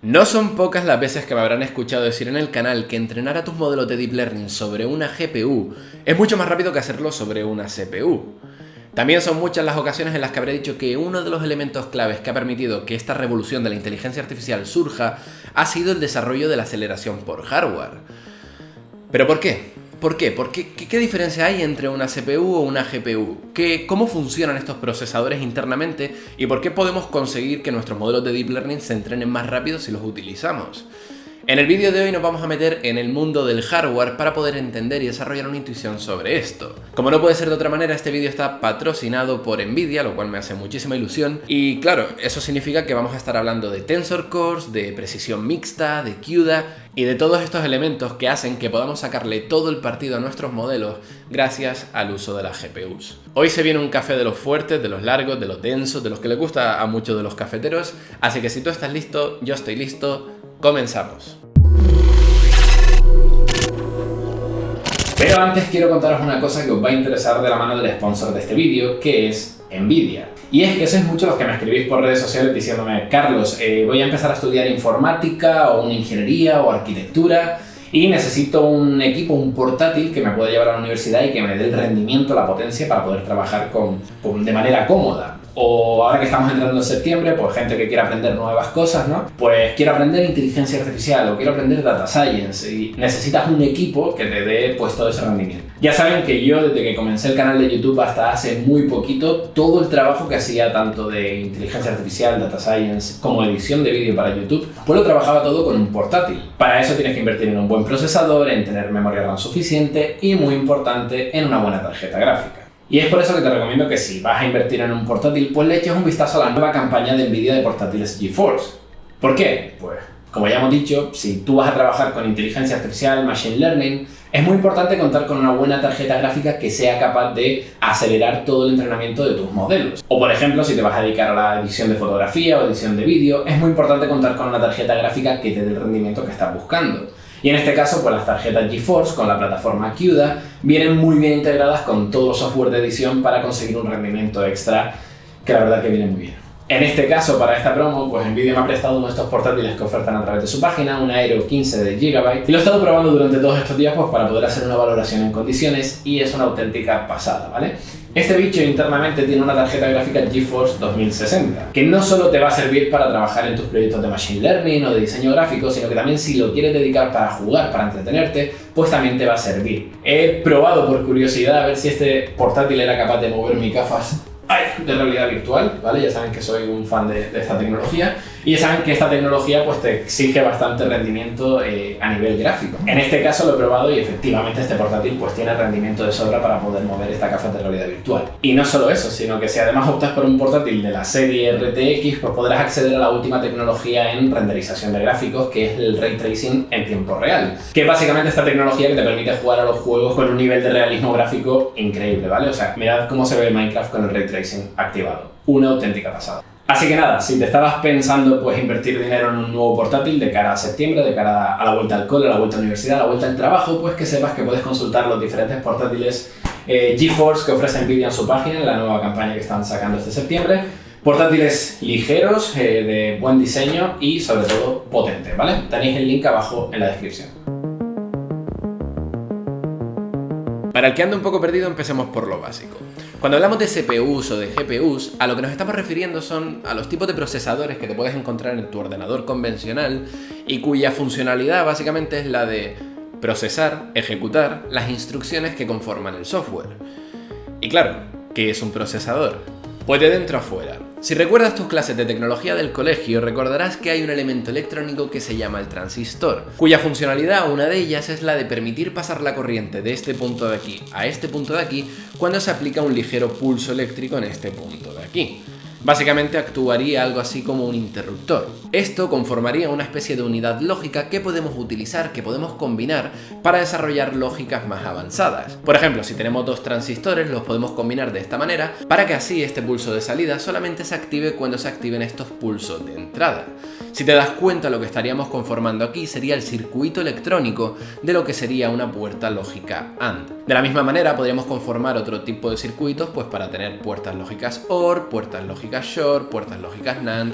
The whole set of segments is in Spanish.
No son pocas las veces que me habrán escuchado decir en el canal que entrenar a tus modelos de Deep Learning sobre una GPU es mucho más rápido que hacerlo sobre una CPU. También son muchas las ocasiones en las que habré dicho que uno de los elementos claves que ha permitido que esta revolución de la inteligencia artificial surja ha sido el desarrollo de la aceleración por hardware. ¿Pero por qué? ¿Por qué? ¿Qué diferencia hay entre una CPU o una GPU? ¿Cómo funcionan estos procesadores internamente? ¿Y por qué podemos conseguir que nuestros modelos de Deep Learning se entrenen más rápido si los utilizamos? En el vídeo de hoy nos vamos a meter en el mundo del hardware para poder entender y desarrollar una intuición sobre esto. Como no puede ser de otra manera, este vídeo está patrocinado por Nvidia, lo cual me hace muchísima ilusión. Y claro, eso significa que vamos a estar hablando de Tensor Cores, de precisión mixta, de CUDA y de todos estos elementos que hacen que podamos sacarle todo el partido a nuestros modelos gracias al uso de las GPUs. Hoy se viene un café de los fuertes, de los largos, de los densos, de los que les gusta a muchos de los cafeteros, así que si tú estás listo, yo estoy listo. Comenzamos. Pero antes quiero contaros una cosa que os va a interesar de la mano del sponsor de este vídeo, que es Nvidia. Y es que sois muchos los que me escribís por redes sociales diciéndome: Carlos, voy a empezar a estudiar informática o una ingeniería o arquitectura y necesito un equipo, un portátil que me pueda llevar a la universidad y que me dé el rendimiento, la potencia para poder trabajar de manera cómoda. O ahora que estamos entrando en septiembre, pues gente que quiere aprender nuevas cosas, ¿no? Pues quiero aprender inteligencia artificial o quiero aprender data science y necesitas un equipo que te dé pues todo ese rendimiento. Ya saben que yo desde que comencé el canal de YouTube hasta hace muy poquito, todo el trabajo que hacía tanto de inteligencia artificial, data science, como edición de vídeo para YouTube, pues lo trabajaba todo con un portátil. Para eso tienes que invertir en un buen procesador, en tener memoria RAM suficiente y, muy importante, en una buena tarjeta gráfica. Y es por eso que te recomiendo que si vas a invertir en un portátil, pues le eches un vistazo a la nueva campaña de Nvidia de portátiles GeForce. ¿Por qué? Pues, como ya hemos dicho, si tú vas a trabajar con inteligencia artificial, machine learning, es muy importante contar con una buena tarjeta gráfica que sea capaz de acelerar todo el entrenamiento de tus modelos. O por ejemplo, si te vas a dedicar a la edición de fotografía o edición de vídeo, es muy importante contar con una tarjeta gráfica que te dé el rendimiento que estás buscando. Y en este caso, pues las tarjetas GeForce con la plataforma CUDA vienen muy bien integradas con todo el software de edición para conseguir un rendimiento extra que la verdad que viene muy bien. En este caso, para esta promo, pues Nvidia me ha prestado uno de estos portátiles que ofertan a través de su página, un Aero 15 de GB, y lo he estado probando durante todos estos días pues para poder hacer una valoración en condiciones y es una auténtica pasada, ¿vale? Este bicho internamente tiene una tarjeta gráfica GeForce 2060, que no solo te va a servir para trabajar en tus proyectos de Machine Learning o de diseño gráfico, sino que también si lo quieres dedicar para jugar, para entretenerte, pues también te va a servir. He probado por curiosidad a ver si este portátil era capaz de mover mis gafas de realidad virtual, ¿vale? Ya saben que soy un fan de esta tecnología y ya saben que esta tecnología pues te exige bastante rendimiento a nivel gráfico. En este caso lo he probado y efectivamente este portátil pues tiene rendimiento de sobra para poder mover esta gafa de realidad virtual. Y no solo eso, sino que si además optas por un portátil de la serie RTX, pues podrás acceder a la última tecnología en renderización de gráficos, que es el Ray Tracing en tiempo real, que es básicamente esta tecnología que te permite jugar a los juegos con un nivel de realismo gráfico increíble, ¿vale? O sea, mirad cómo se ve Minecraft con el Ray Tracing activado. Una auténtica pasada. Así que nada, si te estabas pensando pues invertir dinero en un nuevo portátil de cara a septiembre, de cara a la vuelta al cole, a la vuelta a la universidad, a la vuelta al trabajo, pues que sepas que puedes consultar los diferentes portátiles GeForce que ofrece Nvidia en su página en la nueva campaña que están sacando este septiembre. Portátiles ligeros, de buen diseño y sobre todo potentes, ¿vale? Tenéis el link abajo en la descripción. Para el que ande un poco perdido, empecemos por lo básico. Cuando hablamos de CPUs o de GPUs, a lo que nos estamos refiriendo son a los tipos de procesadores que te puedes encontrar en tu ordenador convencional y cuya funcionalidad básicamente es la de procesar, ejecutar las instrucciones que conforman el software. Y claro, ¿qué es un procesador? Pues de dentro a fuera. Si recuerdas tus clases de tecnología del colegio, recordarás que hay un elemento electrónico que se llama el transistor, cuya funcionalidad, una de ellas, es la de permitir pasar la corriente de este punto de aquí a este punto de aquí cuando se aplica un ligero pulso eléctrico en este punto de aquí. Básicamente actuaría algo así como un interruptor. Esto conformaría una especie de unidad lógica que podemos utilizar, que podemos combinar para desarrollar lógicas más avanzadas. Por ejemplo, si tenemos dos transistores, los podemos combinar de esta manera para que así este pulso de salida solamente se active cuando se activen estos pulsos de entrada. Si te das cuenta, lo que estaríamos conformando aquí sería el circuito electrónico de lo que sería una puerta lógica AND. De la misma manera podríamos conformar otro tipo de circuitos pues para tener puertas lógicas OR, puertas lógicas SHORT, puertas lógicas NAND,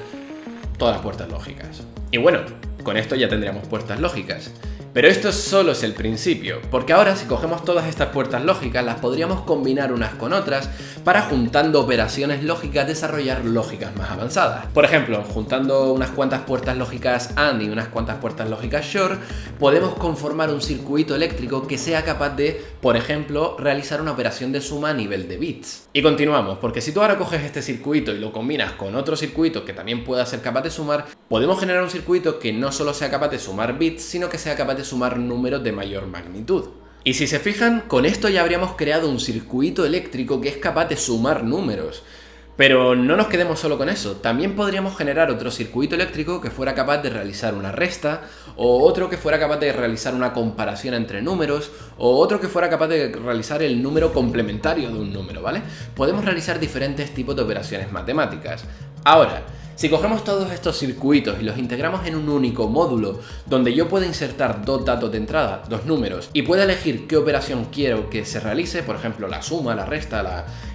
todas las puertas lógicas. Y bueno, con esto ya tendríamos puertas lógicas. Pero esto solo es el principio, porque ahora si cogemos todas estas puertas lógicas las podríamos combinar unas con otras para, juntando operaciones lógicas, desarrollar lógicas más avanzadas. Por ejemplo, juntando unas cuantas puertas lógicas AND y unas cuantas puertas lógicas SHORT, podemos conformar un circuito eléctrico que sea capaz de, por ejemplo, realizar una operación de suma a nivel de bits. Y continuamos, porque si tú ahora coges este circuito y lo combinas con otro circuito que también pueda ser capaz de sumar, podemos generar un circuito que no solo sea capaz de sumar bits, sino que sea capaz de sumar números de mayor magnitud. Y si se fijan, con esto ya habríamos creado un circuito eléctrico que es capaz de sumar números. Pero no nos quedemos solo con eso, también podríamos generar otro circuito eléctrico que fuera capaz de realizar una resta, o otro que fuera capaz de realizar una comparación entre números, o otro que fuera capaz de realizar el número complementario de un número, ¿vale? Podemos realizar diferentes tipos de operaciones matemáticas. Ahora, si cogemos todos estos circuitos y los integramos en un único módulo, donde yo pueda insertar dos datos de entrada, dos números, y pueda elegir qué operación quiero que se realice, por ejemplo la suma, la resta,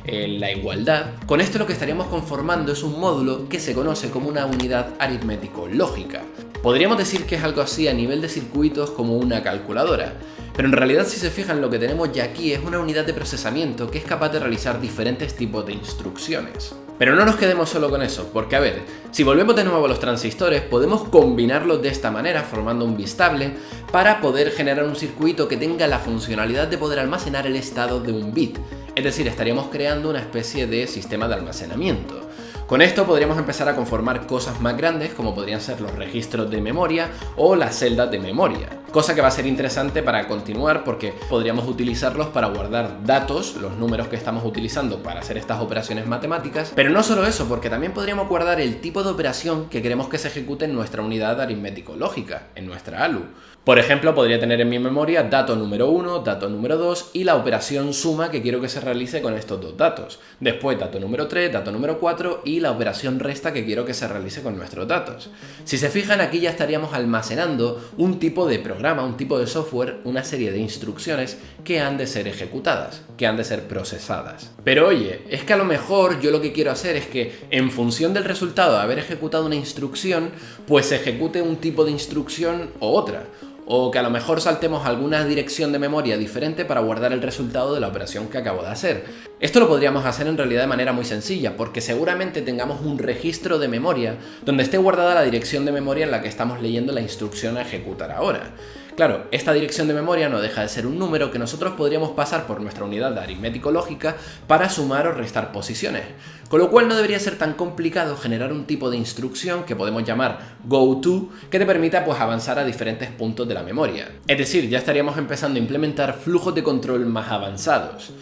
la igualdad, con esto lo que estaríamos conformando es un módulo que se conoce como una unidad aritmético-lógica. Podríamos decir que es algo así a nivel de circuitos como una calculadora. Pero en realidad, si se fijan, lo que tenemos ya aquí es una unidad de procesamiento que es capaz de realizar diferentes tipos de instrucciones. Pero no nos quedemos solo con eso, porque a ver, si volvemos de nuevo a los transistores, podemos combinarlos de esta manera, formando un bistable, para poder generar un circuito que tenga la funcionalidad de poder almacenar el estado de un bit. Es decir, estaríamos creando una especie de sistema de almacenamiento. Con esto podríamos empezar a conformar cosas más grandes, como podrían ser los registros de memoria o las celdas de memoria. Cosa que va a ser interesante para continuar, porque podríamos utilizarlos para guardar datos, los números que estamos utilizando para hacer estas operaciones matemáticas. Pero no solo eso, porque también podríamos guardar el tipo de operación que queremos que se ejecute en nuestra unidad aritmético-lógica, en nuestra ALU. Por ejemplo, podría tener en mi memoria dato número 1, dato número 2 y la operación suma que quiero que se realice con estos dos datos. Después dato número 3, dato número 4 y la operación resta que quiero que se realice con nuestros datos. Si se fijan, aquí ya estaríamos almacenando un tipo de programa, un tipo de software, una serie de instrucciones que han de ser ejecutadas, que han de ser procesadas. Pero oye, es que a lo mejor yo lo que quiero hacer es que en función del resultado de haber ejecutado una instrucción, pues se ejecute un tipo de instrucción o otra. O que a lo mejor saltemos alguna dirección de memoria diferente para guardar el resultado de la operación que acabo de hacer. Esto lo podríamos hacer en realidad de manera muy sencilla, porque seguramente tengamos un registro de memoria donde esté guardada la dirección de memoria en la que estamos leyendo la instrucción a ejecutar ahora. Claro, esta dirección de memoria no deja de ser un número que nosotros podríamos pasar por nuestra unidad de aritmético-lógica para sumar o restar posiciones, con lo cual no debería ser tan complicado generar un tipo de instrucción que podemos llamar goTo, que te permita pues avanzar a diferentes puntos de la memoria. Es decir, ya estaríamos empezando a implementar flujos de control más avanzados.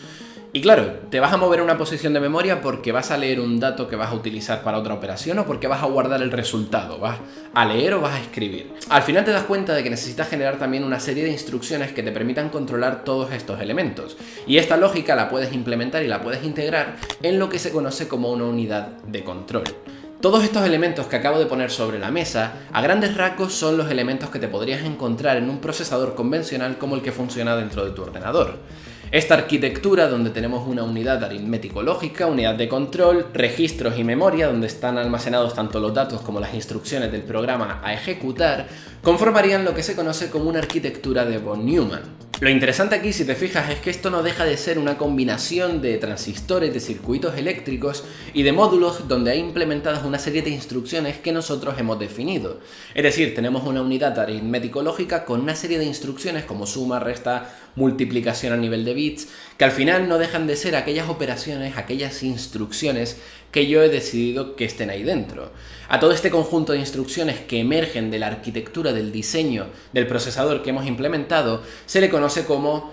Y claro, te vas a mover a una posición de memoria porque vas a leer un dato que vas a utilizar para otra operación o porque vas a guardar el resultado, vas a leer o vas a escribir. Al final te das cuenta de que necesitas generar también una serie de instrucciones que te permitan controlar todos estos elementos. Y esta lógica la puedes implementar y la puedes integrar en lo que se conoce como una unidad de control. Todos estos elementos que acabo de poner sobre la mesa, a grandes rasgos son los elementos que te podrías encontrar en un procesador convencional como el que funciona dentro de tu ordenador. Esta arquitectura, donde tenemos una unidad aritmético-lógica, unidad de control, registros y memoria, donde están almacenados tanto los datos como las instrucciones del programa a ejecutar, conformarían lo que se conoce como una arquitectura de von Neumann. Lo interesante aquí, si te fijas, es que esto no deja de ser una combinación de transistores, de circuitos eléctricos y de módulos donde hay implementadas una serie de instrucciones que nosotros hemos definido. Es decir, tenemos una unidad aritmético-lógica con una serie de instrucciones como suma, resta, multiplicación a nivel de bits, que al final no dejan de ser aquellas operaciones, aquellas instrucciones que yo he decidido que estén ahí dentro. A todo este conjunto de instrucciones que emergen de la arquitectura, del diseño del procesador que hemos implementado, se le conoce como,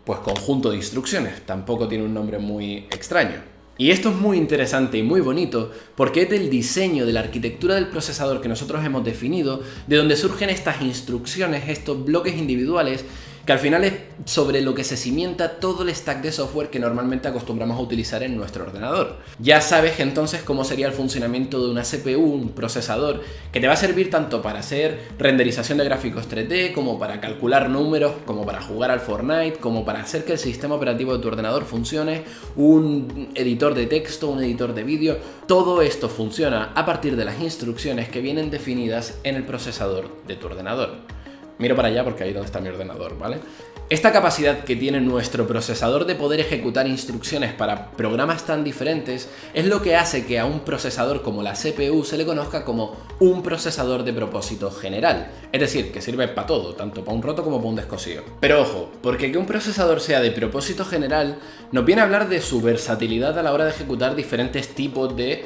pues, conjunto de instrucciones. Tampoco tiene un nombre muy extraño. Y esto es muy interesante y muy bonito porque es del diseño, de la arquitectura del procesador que nosotros hemos definido, de donde surgen estas instrucciones, estos bloques individuales que al final es sobre lo que se cimienta todo el stack de software que normalmente acostumbramos a utilizar en nuestro ordenador. Ya sabes entonces cómo sería el funcionamiento de una CPU, un procesador, que te va a servir tanto para hacer renderización de gráficos 3D, como para calcular números, como para jugar al Fortnite, como para hacer que el sistema operativo de tu ordenador funcione, un editor de texto, un editor de vídeo. Todo esto funciona a partir de las instrucciones que vienen definidas en el procesador de tu ordenador. Miro para allá porque ahí es donde está mi ordenador, ¿vale? Esta capacidad que tiene nuestro procesador de poder ejecutar instrucciones para programas tan diferentes es lo que hace que a un procesador como la CPU se le conozca como un procesador de propósito general. Es decir, que sirve para todo, tanto para un roto como para un descosido. Pero ojo, porque que un procesador sea de propósito general nos viene a hablar de su versatilidad a la hora de ejecutar diferentes tipos de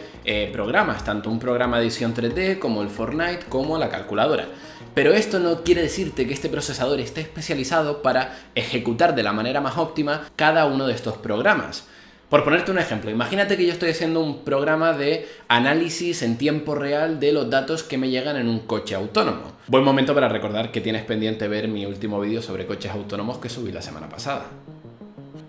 programas, tanto un programa de edición 3D como el Fortnite como la calculadora. Pero esto no quiere decirte que este procesador esté especializado para ejecutar de la manera más óptima cada uno de estos programas. Por ponerte un ejemplo, imagínate que yo estoy haciendo un programa de análisis en tiempo real de los datos que me llegan en un coche autónomo. Buen momento para recordar que tienes pendiente ver mi último vídeo sobre coches autónomos que subí la semana pasada.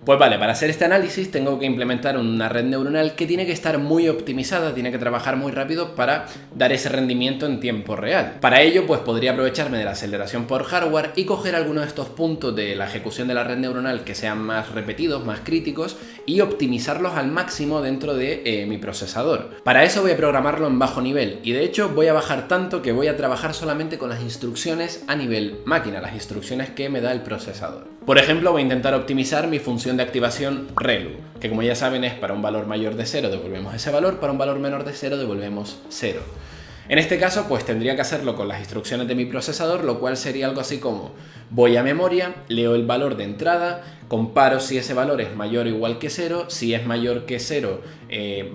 Pues vale, para hacer este análisis tengo que implementar una red neuronal que tiene que estar muy optimizada, tiene que trabajar muy rápido para dar ese rendimiento en tiempo real. Para ello, pues podría aprovecharme de la aceleración por hardware y coger algunos de estos puntos de la ejecución de la red neuronal que sean más repetidos, más críticos y optimizarlos al máximo dentro de mi procesador. Para eso voy a programarlo en bajo nivel y de hecho voy a bajar tanto que voy a trabajar solamente con las instrucciones a nivel máquina, las instrucciones que me da el procesador. Por ejemplo, voy a intentar optimizar mi función de activación ReLU, que como ya saben es para un valor mayor de 0 devolvemos ese valor, para un valor menor de 0 devolvemos 0. En este caso, pues tendría que hacerlo con las instrucciones de mi procesador, lo cual sería algo así como voy a memoria, leo el valor de entrada, comparo si ese valor es mayor o igual que 0, si es mayor que 0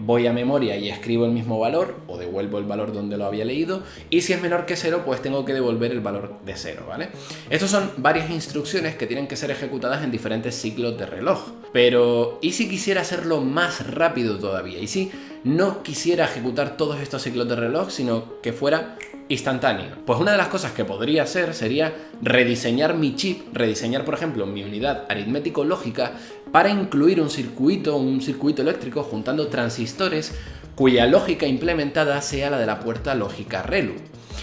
voy a memoria y escribo el mismo valor o devuelvo el valor donde lo había leído, y si es menor que 0 pues tengo que devolver el valor de 0, ¿vale? Estas son varias instrucciones que tienen que ser ejecutadas en diferentes ciclos de reloj. Pero ¿y si quisiera hacerlo más rápido todavía? ¿Y si no quisiera ejecutar todos estos ciclos de reloj, sino que fuera instantáneo? Pues una de las cosas que podría hacer sería rediseñar mi chip, rediseñar por ejemplo mi unidad aritmético-lógica para incluir un circuito eléctrico juntando transistores cuya lógica implementada sea la de la puerta lógica ReLU.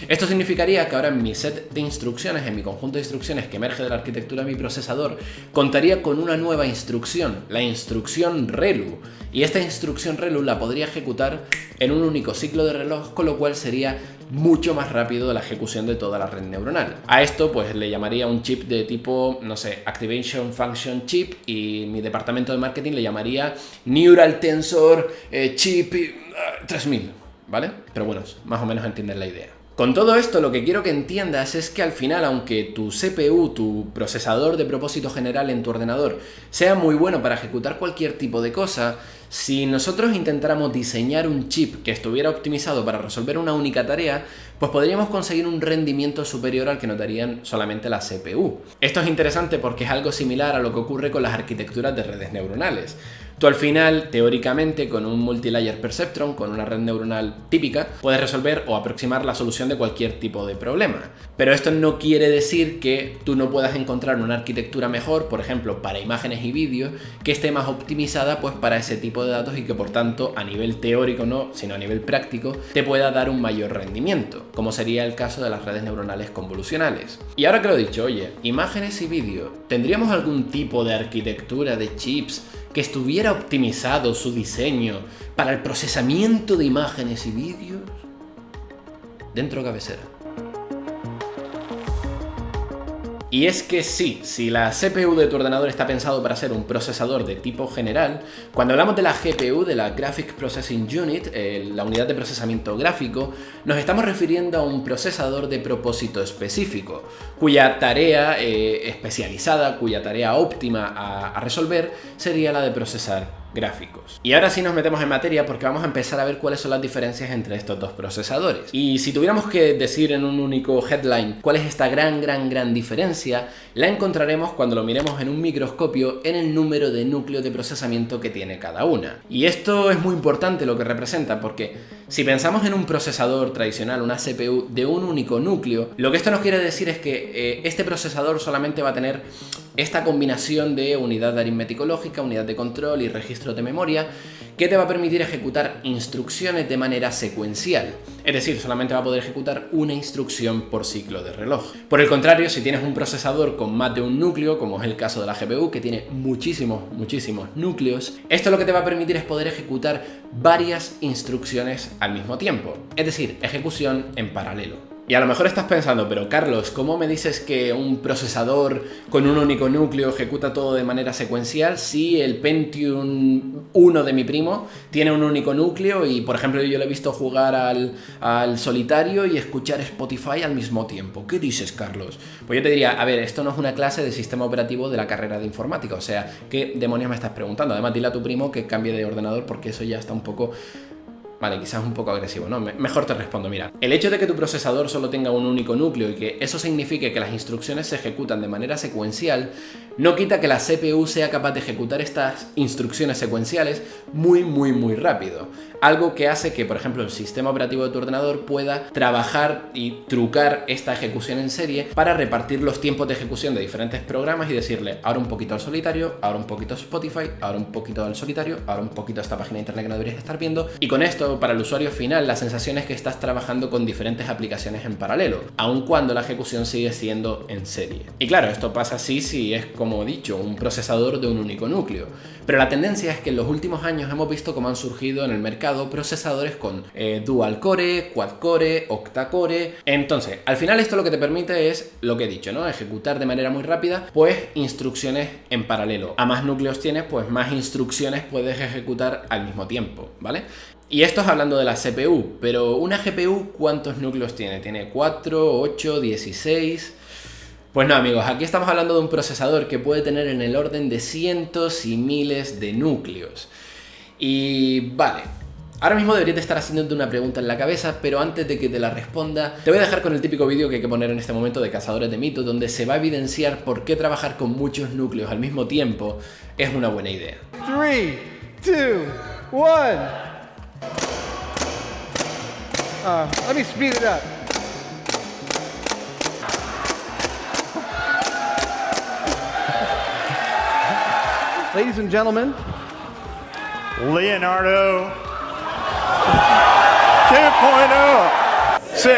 Esto significaría que ahora en mi set de instrucciones, en mi conjunto de instrucciones que emerge de la arquitectura de mi procesador, contaría con una nueva instrucción, la instrucción ReLU. Y esta instrucción ReLU la podría ejecutar en un único ciclo de reloj, con lo cual sería mucho más rápido la ejecución de toda la red neuronal. A esto pues le llamaría un chip de tipo, no sé, Activation Function Chip, y mi departamento de marketing le llamaría Neural Tensor Chip 3000, ¿vale? Pero bueno, más o menos entienden la idea. Con todo esto lo que quiero que entiendas es que al final, aunque tu CPU, tu procesador de propósito general en tu ordenador, sea muy bueno para ejecutar cualquier tipo de cosa, si nosotros intentáramos diseñar un chip que estuviera optimizado para resolver una única tarea, pues podríamos conseguir un rendimiento superior al que nos darían solamente la CPU. Esto es interesante porque es algo similar a lo que ocurre con las arquitecturas de redes neuronales. Tú al final, teóricamente, con un multilayer perceptron, con una red neuronal típica, puedes resolver o aproximar la solución de cualquier tipo de problema. Pero esto no quiere decir que tú no puedas encontrar una arquitectura mejor, por ejemplo, para imágenes y vídeos, que esté más optimizada pues para ese tipo de datos y que por tanto, a nivel teórico no, sino a nivel práctico, te pueda dar un mayor rendimiento, como sería el caso de las redes neuronales convolucionales. Y ahora que lo he dicho, oye, imágenes y vídeo, ¿tendríamos algún tipo de arquitectura de chips que estuviera optimizado su diseño para el procesamiento de imágenes y vídeos? Dentro cabecera. Y es que sí, si la CPU de tu ordenador está pensado para ser un procesador de tipo general, cuando hablamos de la GPU, de la Graphic Processing Unit, la unidad de procesamiento gráfico, nos estamos refiriendo a un procesador de propósito específico, cuya tarea especializada, cuya tarea óptima a resolver sería la de procesar gráficos. Y ahora sí nos metemos en materia porque vamos a empezar a ver cuáles son las diferencias entre estos dos procesadores. Y si tuviéramos que decir en un único headline cuál es esta gran diferencia, la encontraremos cuando lo miremos en un microscopio en el número de núcleos de procesamiento que tiene cada una. Y esto es muy importante lo que representa, porque si pensamos en un procesador tradicional, una CPU de un único núcleo, lo que esto nos quiere decir es que este procesador solamente va a tener esta combinación de unidad de aritmético lógica, unidad de control y registro de memoria, que te va a permitir ejecutar instrucciones de manera secuencial. Es decir, solamente va a poder ejecutar una instrucción por ciclo de reloj. Por el contrario, si tienes un procesador con más de un núcleo, como es el caso de la GPU, que tiene muchísimos núcleos, esto lo que te va a permitir es poder ejecutar varias instrucciones al mismo tiempo. Es decir, ejecución en paralelo. Y a lo mejor estás pensando, pero Carlos, ¿cómo me dices que un procesador con un único núcleo ejecuta todo de manera secuencial si el Pentium 1 de mi primo tiene un único núcleo y, por ejemplo, yo le he visto jugar al solitario y escuchar Spotify al mismo tiempo? ¿Qué dices, Carlos? Pues yo te diría, a ver, esto no es una clase de sistema operativo de la carrera de informática, o sea, ¿qué demonios me estás preguntando? Además, dile a tu primo que cambie de ordenador porque eso ya está un poco... Vale, quizás un poco agresivo, ¿no? Mejor te respondo, mira. El hecho de que tu procesador solo tenga un único núcleo y que eso signifique que las instrucciones se ejecutan de manera secuencial, no quita que la CPU sea capaz de ejecutar estas instrucciones secuenciales muy rápido. Algo que hace que, por ejemplo, el sistema operativo de tu ordenador pueda trabajar y trucar esta ejecución en serie para repartir los tiempos de ejecución de diferentes programas y decirle ahora un poquito al solitario, ahora un poquito a Spotify, ahora un poquito al solitario, ahora un poquito a esta página de internet que no deberías estar viendo. Y con esto, para el usuario final, la sensación es que estás trabajando con diferentes aplicaciones en paralelo, aun cuando la ejecución sigue siendo en serie. Y claro, esto pasa así si es, como he dicho, un procesador de un único núcleo. Pero la tendencia es que en los últimos años hemos visto cómo han surgido en el mercado procesadores con dual core, quad core, octa core. Entonces, al final esto lo que te permite es lo que he dicho, ¿no? Ejecutar de manera muy rápida, pues instrucciones en paralelo. A más núcleos tienes, pues más instrucciones puedes ejecutar al mismo tiempo, ¿vale? Y esto es hablando de la CPU, pero una GPU, ¿cuántos núcleos tiene? ¿Tiene 4, 8, 16? Pues no, amigos, aquí estamos hablando de un procesador que puede tener en el orden de cientos y miles de núcleos. Y vale, ahora mismo deberías de estar haciéndote una pregunta en la cabeza, pero antes de que te la responda, te voy a dejar con el típico vídeo que hay que poner en este momento de Cazadores de Mitos, donde se va a evidenciar por qué trabajar con muchos núcleos al mismo tiempo es una buena idea. 3, 2, 1. Let me speed it up. Ladies and gentlemen, Leonardo 2.0. 6,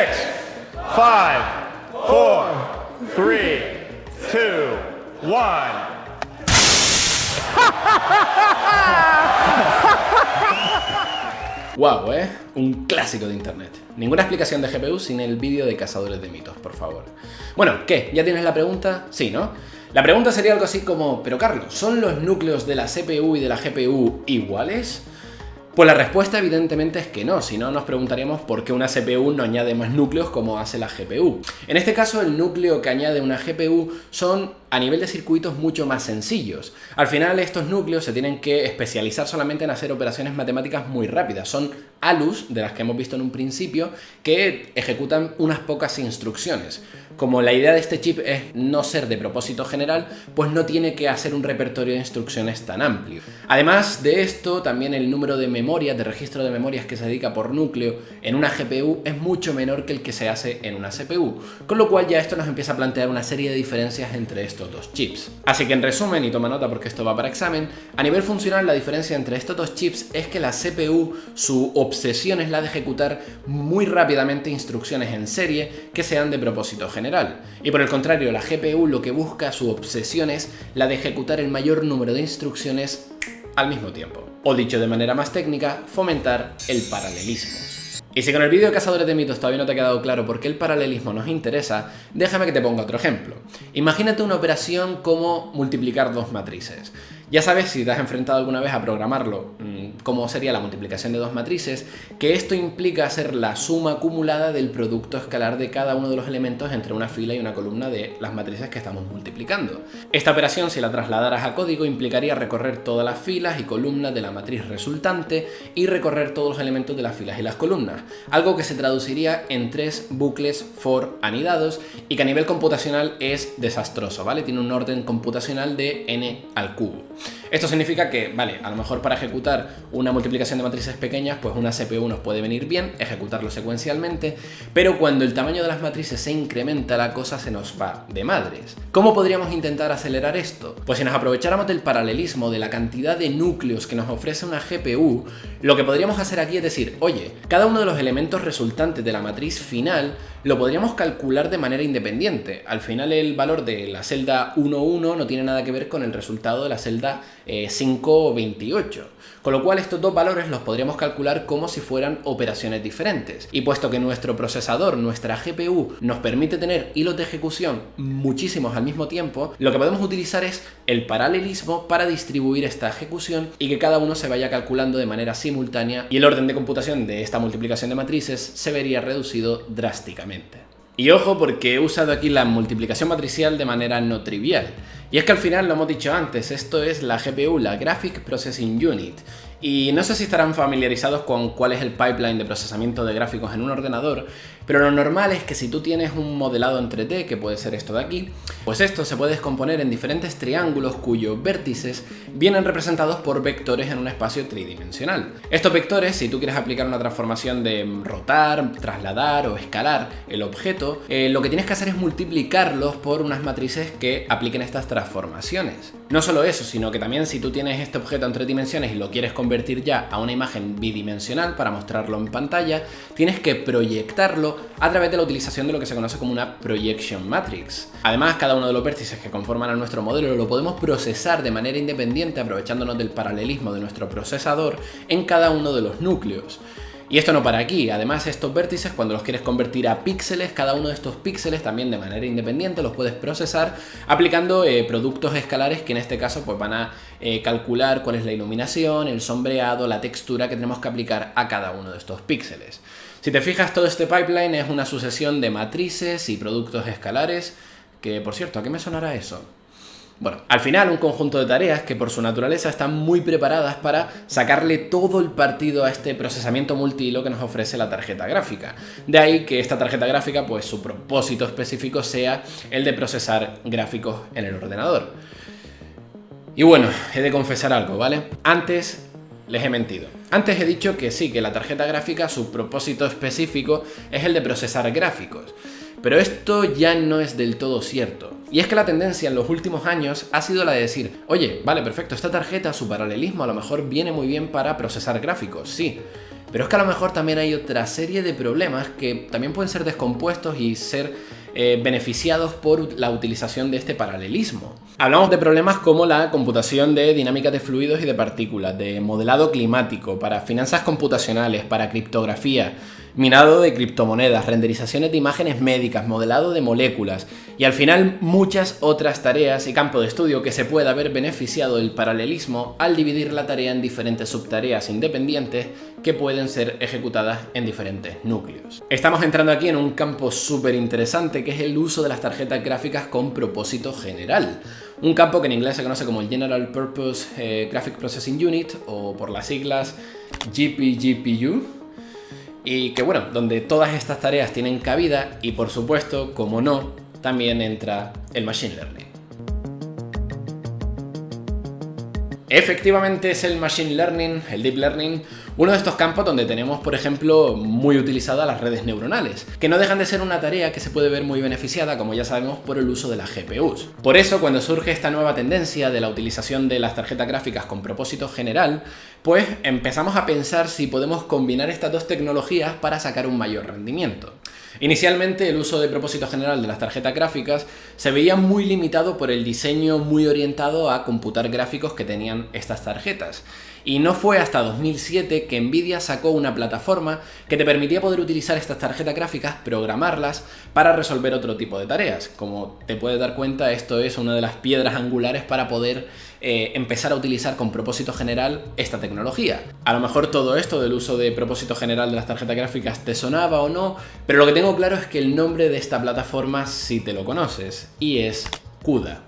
5, 4, 3, 2, 1. Wow, un clásico de internet. Ninguna explicación de GPU sin el vídeo de Cazadores de Mitos, por favor. Bueno, ¿qué? ¿Ya tienes la pregunta? Sí, ¿no? La pregunta sería algo así como, pero Carlos, ¿son los núcleos de la CPU y de la GPU iguales? Pues la respuesta evidentemente es que no, si no nos preguntaríamos por qué una CPU no añade más núcleos como hace la GPU. En este caso, el núcleo que añade una GPU son a nivel de circuitos mucho más sencillos. Al final, estos núcleos se tienen que especializar solamente en hacer operaciones matemáticas muy rápidas. Son ALUs, de las que hemos visto en un principio, que ejecutan unas pocas instrucciones. Como la idea de este chip es no ser de propósito general, pues no tiene que hacer un repertorio de instrucciones tan amplio. Además de esto, también el número de memorias, de registro de memorias que se dedica por núcleo en una GPU es mucho menor que el que se hace en una CPU, con lo cual ya esto nos empieza a plantear una serie de diferencias entre estos dos chips. Así que en resumen, y toma nota porque esto va para examen, a nivel funcional la diferencia entre estos dos chips es que la CPU, su obsesión es la de ejecutar muy rápidamente instrucciones en serie que sean de propósito general. Y por el contrario, la GPU lo que busca, su obsesión es la de ejecutar el mayor número de instrucciones al mismo tiempo. O dicho de manera más técnica, fomentar el paralelismo. Y si con el vídeo de Cazadores de Mitos todavía no te ha quedado claro por qué el paralelismo nos interesa, déjame que te ponga otro ejemplo. Imagínate una operación como multiplicar dos matrices. Ya sabes, si te has enfrentado alguna vez a programarlo, cómo sería la multiplicación de dos matrices, que esto implica hacer la suma acumulada del producto escalar de cada uno de los elementos entre una fila y una columna de las matrices que estamos multiplicando. Esta operación, si la trasladaras a código, implicaría recorrer todas las filas y columnas de la matriz resultante y recorrer todos los elementos de las filas y las columnas, algo que se traduciría en 3 bucles for anidados y que a nivel computacional es desastroso, ¿vale? Tiene un orden computacional de n al cubo. Esto significa que, vale, a lo mejor para ejecutar una multiplicación de matrices pequeñas, pues una CPU nos puede venir bien, ejecutarlo secuencialmente, pero cuando el tamaño de las matrices se incrementa, la cosa se nos va de madres. ¿Cómo podríamos intentar acelerar esto? Pues si nos aprovecháramos del paralelismo, de la cantidad de núcleos que nos ofrece una GPU, lo que podríamos hacer aquí es decir, oye, cada uno de los elementos resultantes de la matriz final lo podríamos calcular de manera independiente. Al final el valor de la celda 1,1 no tiene nada que ver con el resultado de la celda 5,28. Con lo cual estos dos valores los podríamos calcular como si fueran operaciones diferentes. Y puesto que nuestro procesador, nuestra GPU, nos permite tener hilos de ejecución muchísimos al mismo tiempo, lo que podemos utilizar es el paralelismo para distribuir esta ejecución y que cada uno se vaya calculando de manera simultánea y el orden de computación de esta multiplicación de matrices se vería reducido drásticamente. Y ojo, porque he usado aquí la multiplicación matricial de manera no trivial. Y es que al final, lo hemos dicho antes, esto es la GPU, la Graphic Processing Unit. Y no sé si estarán familiarizados con cuál es el pipeline de procesamiento de gráficos en un ordenador, pero lo normal es que si tú tienes un modelado en 3D, que puede ser esto de aquí, pues esto se puede descomponer en diferentes triángulos cuyos vértices vienen representados por vectores en un espacio tridimensional. Estos vectores, si tú quieres aplicar una transformación de rotar, trasladar o escalar el objeto, lo que tienes que hacer es multiplicarlos por unas matrices que apliquen estas transformaciones. No solo eso, sino que también si tú tienes este objeto en 3 dimensiones y lo quieres convertir ya a una imagen bidimensional para mostrarlo en pantalla, tienes que proyectarlo a través de la utilización de lo que se conoce como una projection matrix. Además, cada uno de los vértices que conforman a nuestro modelo lo podemos procesar de manera independiente aprovechándonos del paralelismo de nuestro procesador en cada uno de los núcleos. Y esto no para aquí, además estos vértices cuando los quieres convertir a píxeles, cada uno de estos píxeles también de manera independiente los puedes procesar aplicando productos escalares que en este caso pues van a calcular cuál es la iluminación, el sombreado, la textura que tenemos que aplicar a cada uno de estos píxeles. Si te fijas, todo este pipeline es una sucesión de matrices y productos escalares, que por cierto, ¿a qué me sonará eso? Bueno, al final un conjunto de tareas que por su naturaleza están muy preparadas para sacarle todo el partido a este procesamiento multihilo que nos ofrece la tarjeta gráfica. De ahí que esta tarjeta gráfica, pues su propósito específico sea el de procesar gráficos en el ordenador. Y bueno, he de confesar algo, ¿vale? Antes les he mentido. Antes he dicho que sí, que la tarjeta gráfica, su propósito específico es el de procesar gráficos. Pero esto ya no es del todo cierto. Y es que la tendencia en los últimos años ha sido la de decir, oye, vale, perfecto, esta tarjeta, su paralelismo a lo mejor viene muy bien para procesar gráficos, sí. Pero es que a lo mejor también hay otra serie de problemas que también pueden ser descompuestos y ser beneficiados por la utilización de este paralelismo. Hablamos de problemas como la computación de dinámica de fluidos y de partículas, de modelado climático, para finanzas computacionales, para criptografía, minado de criptomonedas, renderizaciones de imágenes médicas, modelado de moléculas y al final muchas otras tareas y campo de estudio que se puede haber beneficiado del paralelismo al dividir la tarea en diferentes subtareas independientes que pueden ser ejecutadas en diferentes núcleos. Estamos entrando aquí en un campo súper interesante que es el uso de las tarjetas gráficas con propósito general. Un campo que en inglés se conoce como el General Purpose Graphic Processing Unit o por las siglas GPGPU. Y que bueno, donde todas estas tareas tienen cabida y por supuesto, como no, también entra el Machine Learning. Efectivamente es el Machine Learning, el Deep Learning, uno de estos campos donde tenemos, por ejemplo, muy utilizadas las redes neuronales, que no dejan de ser una tarea que se puede ver muy beneficiada, como ya sabemos, por el uso de las GPUs. Por eso, cuando surge esta nueva tendencia de la utilización de las tarjetas gráficas con propósito general, pues empezamos a pensar si podemos combinar estas dos tecnologías para sacar un mayor rendimiento. Inicialmente el uso de propósito general de las tarjetas gráficas se veía muy limitado por el diseño muy orientado a computar gráficos que tenían estas tarjetas. Y no fue hasta 2007 que Nvidia sacó una plataforma que te permitía poder utilizar estas tarjetas gráficas, programarlas para resolver otro tipo de tareas. Como te puedes dar cuenta, esto es una de las piedras angulares para poder empezar a utilizar con propósito general esta tecnología. A lo mejor todo esto del uso de propósito general de las tarjetas gráficas te sonaba o no, pero lo que tengo claro es que el nombre de esta plataforma sí te lo conoces, y es CUDA.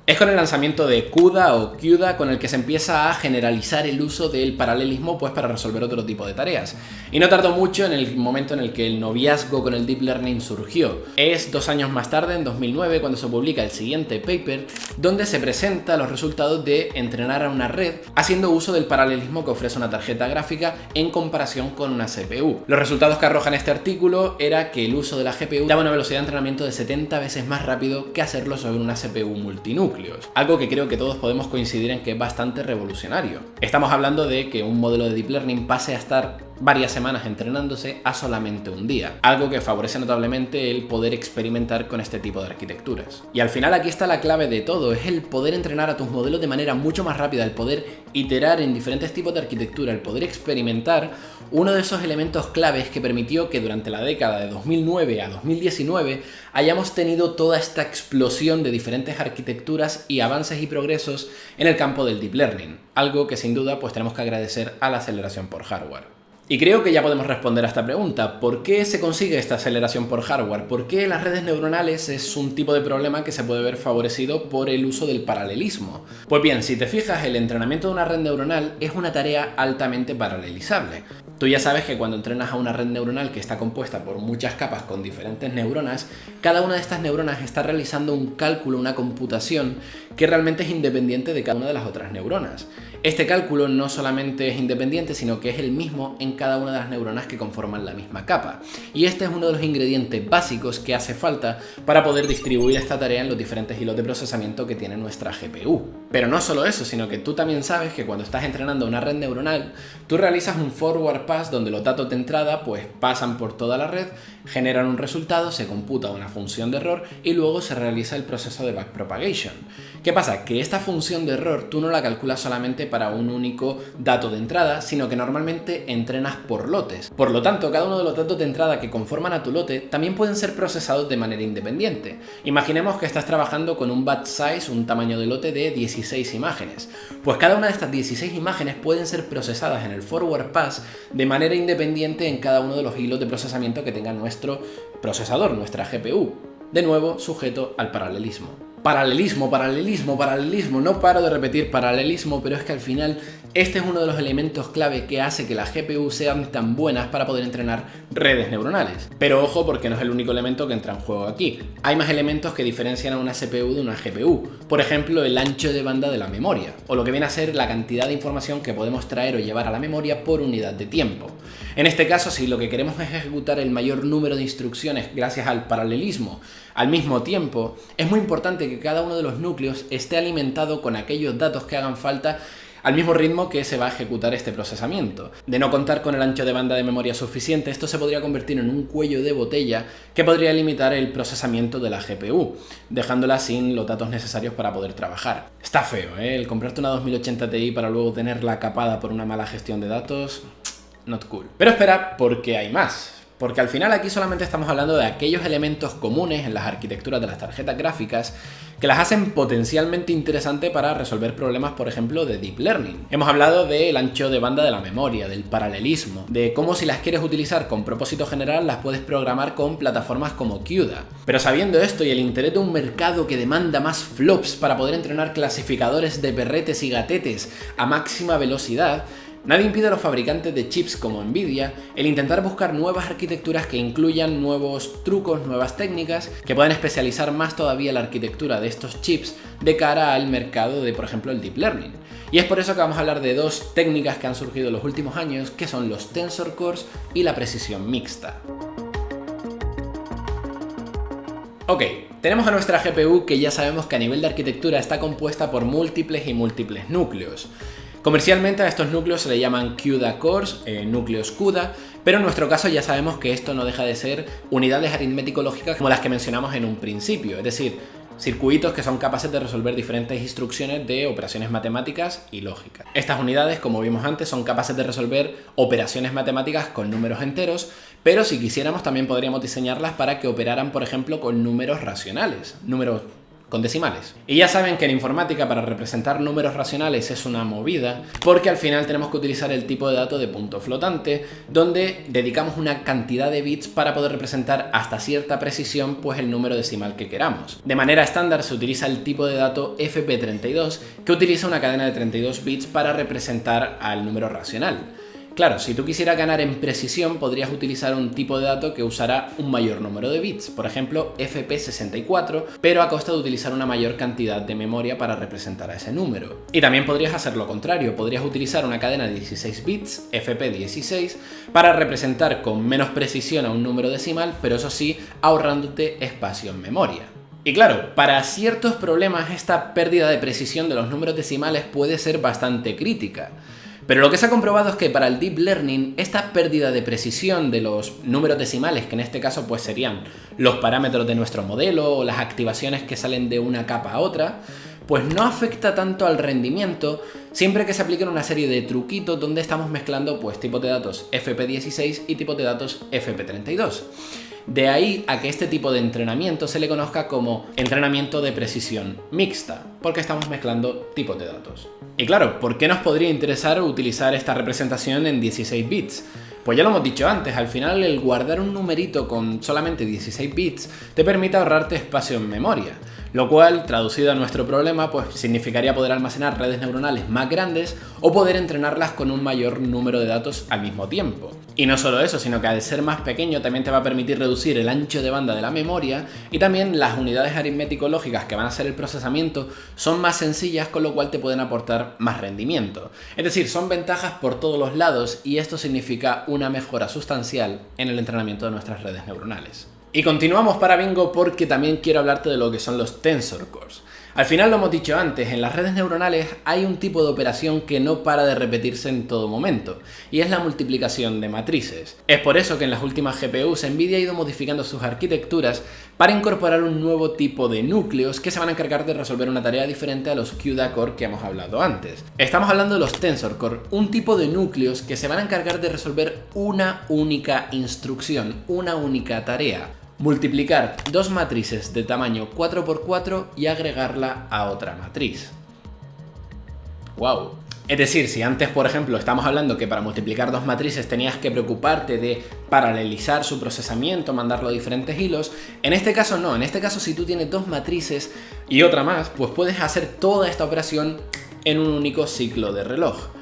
Es con el lanzamiento de CUDA o CUDA con el que se empieza a generalizar el uso del paralelismo pues para resolver otro tipo de tareas. Y no tardó mucho en el momento en el que el noviazgo con el Deep Learning surgió. Es 2 años más tarde, en 2009, cuando se publica el siguiente paper, donde se presenta los resultados de entrenar a una red haciendo uso del paralelismo que ofrece una tarjeta gráfica en comparación con una CPU. Los resultados que arrojan este artículo era que el uso de la GPU daba una velocidad de entrenamiento de 70 veces más rápido que hacerlo sobre una CPU multinúcleo. Algo que creo que todos podemos coincidir en que es bastante revolucionario. Estamos hablando de que un modelo de Deep Learning pase a estar varias semanas entrenándose a solamente un día, algo que favorece notablemente el poder experimentar con este tipo de arquitecturas. Y al final aquí está la clave de todo, es el poder entrenar a tus modelos de manera mucho más rápida, el poder iterar en diferentes tipos de arquitectura, el poder experimentar, uno de esos elementos claves que permitió que durante la década de 2009 a 2019 hayamos tenido toda esta explosión de diferentes arquitecturas y avances y progresos en el campo del Deep Learning, algo que sin duda pues tenemos que agradecer a la aceleración por hardware. Y creo que ya podemos responder a esta pregunta. ¿Por qué se consigue esta aceleración por hardware? ¿Por qué las redes neuronales es un tipo de problema que se puede ver favorecido por el uso del paralelismo? Pues bien, si te fijas, el entrenamiento de una red neuronal es una tarea altamente paralelizable. Tú ya sabes que cuando entrenas a una red neuronal que está compuesta por muchas capas con diferentes neuronas, cada una de estas neuronas está realizando un cálculo, una computación que realmente es independiente de cada una de las otras neuronas. Este cálculo no solamente es independiente, sino que es el mismo en cada una de las neuronas que conforman la misma capa. Y este es uno de los ingredientes básicos que hace falta para poder distribuir esta tarea en los diferentes hilos de procesamiento que tiene nuestra GPU. Pero no solo eso, sino que tú también sabes que cuando estás entrenando una red neuronal, tú realizas un forward pass donde los datos de entrada pues pasan por toda la red, generan un resultado, se computa una función de error y luego se realiza el proceso de backpropagation. ¿Qué pasa? Que esta función de error tú no la calculas solamente para un único dato de entrada, sino que normalmente entrenas por lotes. Por lo tanto, cada uno de los datos de entrada que conforman a tu lote también pueden ser procesados de manera independiente. Imaginemos que estás trabajando con un batch size, un tamaño de lote de 16 imágenes. Pues cada una de estas 16 imágenes pueden ser procesadas en el forward pass de manera independiente en cada uno de los hilos de procesamiento que tenga nuestro procesador, nuestra GPU. De nuevo, sujeto al paralelismo. Paralelismo, paralelismo, paralelismo. No paro de repetir paralelismo, pero es que al final este es uno de los elementos clave que hace que las GPU sean tan buenas para poder entrenar redes neuronales. Pero ojo, porque no es el único elemento que entra en juego aquí. Hay más elementos que diferencian a una CPU de una GPU. Por ejemplo, el ancho de banda de la memoria, o lo que viene a ser la cantidad de información que podemos traer o llevar a la memoria por unidad de tiempo. En este caso, si lo que queremos es ejecutar el mayor número de instrucciones gracias al paralelismo al mismo tiempo, es muy importante que cada uno de los núcleos esté alimentado con aquellos datos que hagan falta al mismo ritmo que se va a ejecutar este procesamiento. De no contar con el ancho de banda de memoria suficiente, esto se podría convertir en un cuello de botella que podría limitar el procesamiento de la GPU, dejándola sin los datos necesarios para poder trabajar. Está feo, ¿eh? El comprarte una 2080 Ti para luego tenerla capada por una mala gestión de datos, not cool. Pero espera, porque hay más. Porque al final aquí solamente estamos hablando de aquellos elementos comunes en las arquitecturas de las tarjetas gráficas que las hacen potencialmente interesantes para resolver problemas, por ejemplo, de Deep Learning. Hemos hablado del ancho de banda de la memoria, del paralelismo, de cómo si las quieres utilizar con propósito general las puedes programar con plataformas como CUDA. Pero sabiendo esto y el interés de un mercado que demanda más flops para poder entrenar clasificadores de perretes y gatetes a máxima velocidad, nadie impide a los fabricantes de chips como Nvidia el intentar buscar nuevas arquitecturas que incluyan nuevos trucos, nuevas técnicas, que puedan especializar más todavía la arquitectura de estos chips de cara al mercado de, por ejemplo, el Deep Learning. Y es por eso que vamos a hablar de dos técnicas que han surgido en los últimos años, que son los Tensor Cores y la precisión mixta. Ok, tenemos a nuestra GPU que ya sabemos que a nivel de arquitectura está compuesta por múltiples y múltiples núcleos. Comercialmente a estos núcleos se le llaman CUDA cores, núcleos CUDA, pero en nuestro caso ya sabemos que esto no deja de ser unidades aritmético-lógicas como las que mencionamos en un principio, es decir, circuitos que son capaces de resolver diferentes instrucciones de operaciones matemáticas y lógicas. Estas unidades, como vimos antes, son capaces de resolver operaciones matemáticas con números enteros, pero si quisiéramos también podríamos diseñarlas para que operaran, por ejemplo, con números racionales, números con decimales. Y ya saben que en informática para representar números racionales es una movida, porque al final tenemos que utilizar el tipo de dato de punto flotante, donde dedicamos una cantidad de bits para poder representar hasta cierta precisión pues el número decimal que queramos. De manera estándar se utiliza el tipo de dato FP32, que utiliza una cadena de 32 bits para representar al número racional. Claro, si tú quisieras ganar en precisión, podrías utilizar un tipo de dato que usará un mayor número de bits, por ejemplo FP64, pero a costa de utilizar una mayor cantidad de memoria para representar a ese número. Y también podrías hacer lo contrario, podrías utilizar una cadena de 16 bits, FP16, para representar con menos precisión a un número decimal, pero eso sí, ahorrándote espacio en memoria. Y claro, para ciertos problemas esta pérdida de precisión de los números decimales puede ser bastante crítica. Pero lo que se ha comprobado es que para el Deep Learning esta pérdida de precisión de los números decimales, que en este caso pues serían los parámetros de nuestro modelo o las activaciones que salen de una capa a otra, pues no afecta tanto al rendimiento siempre que se apliquen una serie de truquitos donde estamos mezclando pues tipos de datos FP16 y tipos de datos FP32. De ahí a que este tipo de entrenamiento se le conozca como entrenamiento de precisión mixta, porque estamos mezclando tipos de datos. Y claro, ¿por qué nos podría interesar utilizar esta representación en 16 bits? Pues ya lo hemos dicho antes, al final el guardar un numerito con solamente 16 bits te permite ahorrarte espacio en memoria, lo cual, traducido a nuestro problema, pues significaría poder almacenar redes neuronales más grandes o poder entrenarlas con un mayor número de datos al mismo tiempo. Y no solo eso, sino que al ser más pequeño también te va a permitir reducir el ancho de banda de la memoria y también las unidades aritmético-lógicas que van a hacer el procesamiento son más sencillas, con lo cual te pueden aportar más rendimiento. Es decir, son ventajas por todos los lados y esto significa una mejora sustancial en el entrenamiento de nuestras redes neuronales. Y continuamos para Bingo porque también quiero hablarte de lo que son los Tensor Cores. Al final lo hemos dicho antes, en las redes neuronales hay un tipo de operación que no para de repetirse en todo momento, y es la multiplicación de matrices. Es por eso que en las últimas GPUs Nvidia ha ido modificando sus arquitecturas para incorporar un nuevo tipo de núcleos que se van a encargar de resolver una tarea diferente a los CUDA Core que hemos hablado antes. Estamos hablando de los Tensor Core, un tipo de núcleos que se van a encargar de resolver una única instrucción, una única tarea. Multiplicar dos matrices de tamaño 4×4 y agregarla a otra matriz. ¡Wow! Es decir, si antes, por ejemplo, estamos hablando que para multiplicar dos matrices tenías que preocuparte de paralelizar su procesamiento, mandarlo a diferentes hilos, en este caso no. En este caso, si tú tienes dos matrices y otra más, pues puedes hacer toda esta operación en un único ciclo de reloj.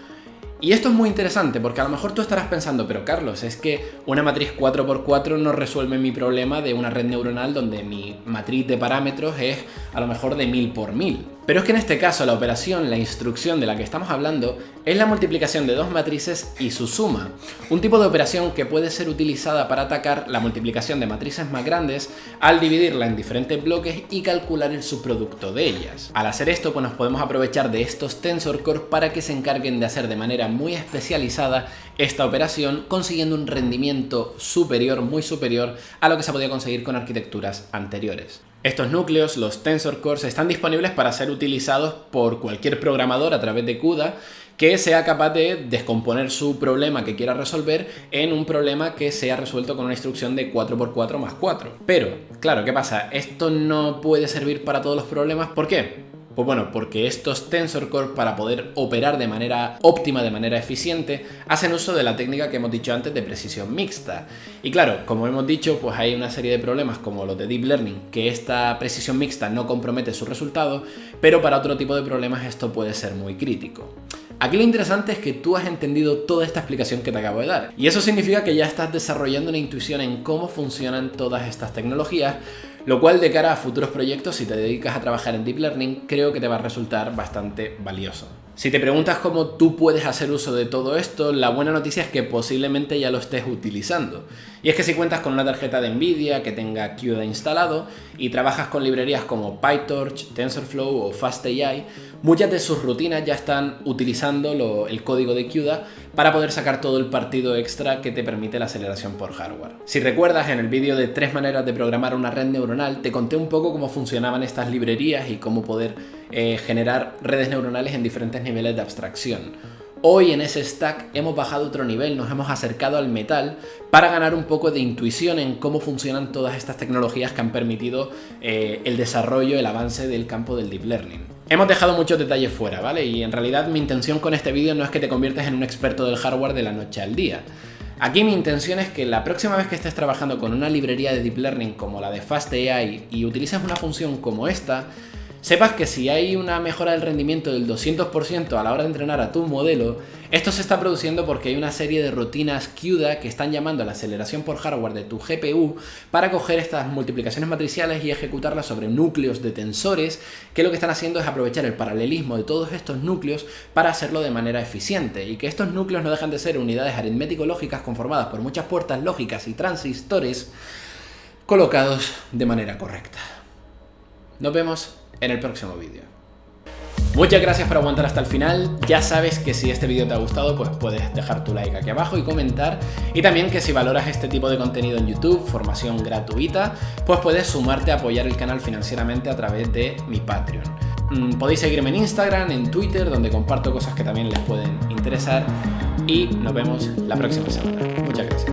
Y esto es muy interesante porque a lo mejor tú estarás pensando, pero Carlos, es que una matriz 4×4 no resuelve mi problema de una red neuronal donde mi matriz de parámetros es a lo mejor de 1000×1000. Pero es que en este caso la operación, la instrucción de la que estamos hablando, es la multiplicación de dos matrices y su suma. Un tipo de operación que puede ser utilizada para atacar la multiplicación de matrices más grandes al dividirla en diferentes bloques y calcular el subproducto de ellas. Al hacer esto, pues nos podemos aprovechar de estos Tensor Cores para que se encarguen de hacer de manera muy especializada esta operación, consiguiendo un rendimiento superior, muy superior a lo que se podía conseguir con arquitecturas anteriores. Estos núcleos, los Tensor Cores, están disponibles para ser utilizados por cualquier programador a través de CUDA que sea capaz de descomponer su problema que quiera resolver en un problema que sea resuelto con una instrucción de 4×4 más 4. Pero, claro, ¿qué pasa? Esto no puede servir para todos los problemas. ¿Por qué? Pues bueno, porque estos Tensor Cores, para poder operar de manera óptima, de manera eficiente, hacen uso de la técnica que hemos dicho antes de precisión mixta. Y claro, como hemos dicho, pues hay una serie de problemas como los de Deep Learning, que esta precisión mixta no compromete su resultado, pero para otro tipo de problemas esto puede ser muy crítico. Aquí lo interesante es que tú has entendido toda esta explicación que te acabo de dar. Y eso significa que ya estás desarrollando una intuición en cómo funcionan todas estas tecnologías, lo cual de cara a futuros proyectos, si te dedicas a trabajar en Deep Learning, creo que te va a resultar bastante valioso. Si te preguntas cómo tú puedes hacer uso de todo esto, la buena noticia es que posiblemente ya lo estés utilizando. Y es que si cuentas con una tarjeta de Nvidia que tenga CUDA instalado y trabajas con librerías como PyTorch, TensorFlow o FastAI, muchas de sus rutinas ya están utilizando el código de CUDA para poder sacar todo el partido extra que te permite la aceleración por hardware. Si recuerdas, en el vídeo de 3 maneras de programar una red neuronal te conté un poco cómo funcionaban estas librerías y cómo poder generar redes neuronales en diferentes niveles de abstracción. Hoy en ese stack hemos bajado otro nivel, nos hemos acercado al metal para ganar un poco de intuición en cómo funcionan todas estas tecnologías que han permitido el desarrollo, el avance del campo del Deep Learning. Hemos dejado muchos detalles fuera, ¿vale? Y en realidad mi intención con este vídeo no es que te conviertas en un experto del hardware de la noche al día. Aquí mi intención es que la próxima vez que estés trabajando con una librería de Deep Learning como la de FastAI y utilices una función como esta, sepas que si hay una mejora del rendimiento del 200% a la hora de entrenar a tu modelo, esto se está produciendo porque hay una serie de rutinas CUDA que están llamando a la aceleración por hardware de tu GPU para coger estas multiplicaciones matriciales y ejecutarlas sobre núcleos de tensores, que lo que están haciendo es aprovechar el paralelismo de todos estos núcleos para hacerlo de manera eficiente, y que estos núcleos no dejan de ser unidades aritmético-lógicas conformadas por muchas puertas lógicas y transistores colocados de manera correcta. Nos vemos en el próximo vídeo. Muchas gracias por aguantar hasta el final. Ya sabes que si este vídeo te ha gustado, pues puedes dejar tu like aquí abajo y comentar. Y también que si valoras este tipo de contenido en YouTube, formación gratuita, pues puedes sumarte a apoyar el canal financieramente a través de mi Patreon. Podéis seguirme en Instagram, en Twitter, donde comparto cosas que también les pueden interesar. Y nos vemos la próxima semana. Muchas gracias.